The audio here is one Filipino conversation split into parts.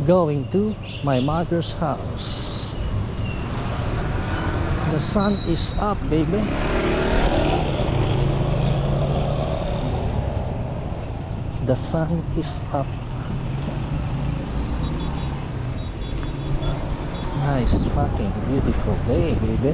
Going to my mother's house. The sun is up, baby. The sun is up. Nice fucking beautiful day, baby.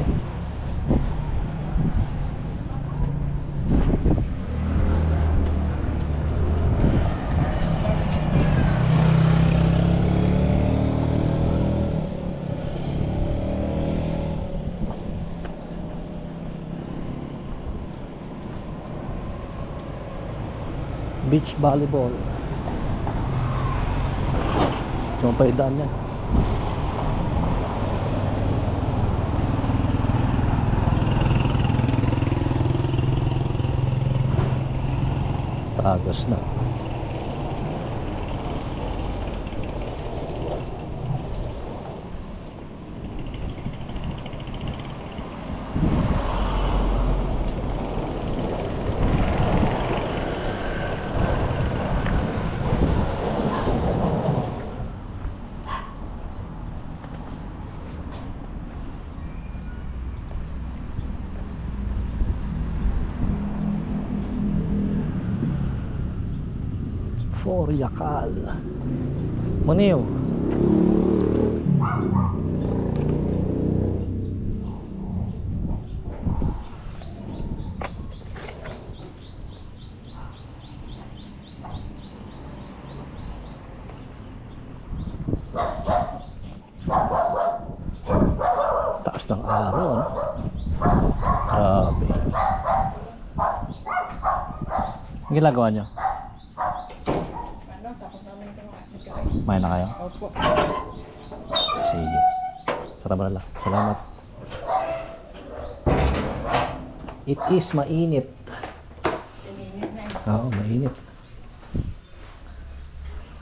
Beach volleyball. Saan pa idaan yan? Tagas na. For Yakal Maniw. Taas ng araw, no? Grabe. Ang ginagawa nyo? Kumain na kayo? Opo. Sige. Sarap na lang. Salamat. It is mainit. Mainit na eh. Oo, mainit.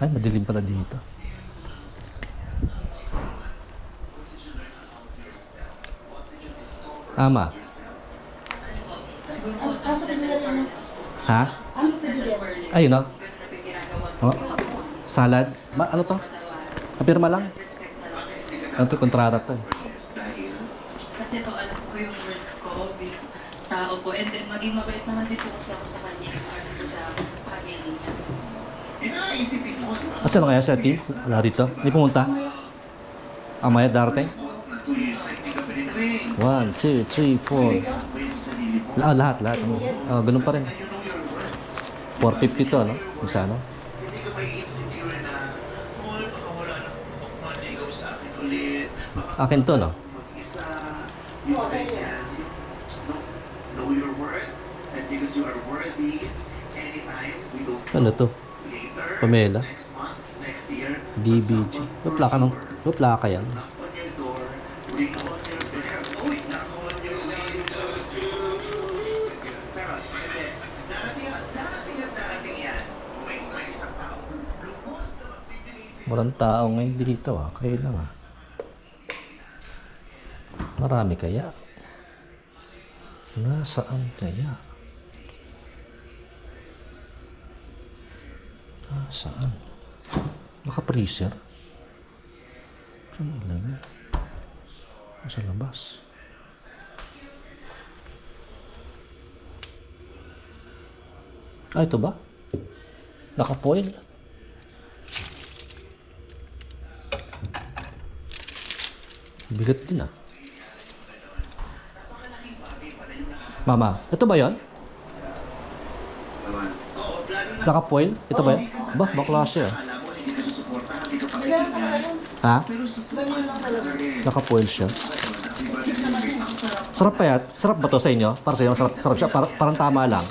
Ay, madilim pala dito. Ama. Ha? Ayun o. Oh. Salad? Ano to? Kapirma lang? Ano to? Kontrata to. Kasi po alam ko yung worst ko bilang tao po. And then maging mabait naman din po kasi ako sa kanya yung sa family niya. Asa na kaya sa team? Wala dito? Hindi pumunta? Amaya darating? 1, 2, 3, 4. Lahat. Oh, ganun pa rin. 450 to, no? Kung saan, no? Akin to, no? Ano to? Pamela? DBG. Plaka yan. Walang tao ngayon dito, kaya lang Marami kaya? Nasaan kaya? Nasaan? Naka-freezer? Saan ilagay? Nasa labas. Ito ba? Naka-foil? Bigat din Mama, ito ba yon? Naka-foil? Ito ba yun? Bakla siya. Ha? Naka-foil siya. Sarap pa yan? Sarap ba to sa inyo? Para sa inyo, sarap siya? Parang tama lang.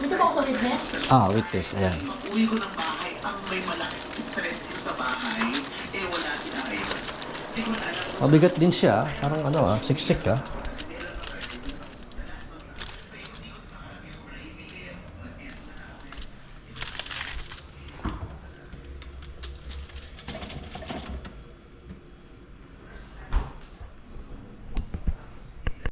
Dito ba ako sa witness? Witness. Ayan. Uwi ko ng bahay ang may malaking stress dito sa bahay, wala sila kayo. Mabigat din siya. Parang siksik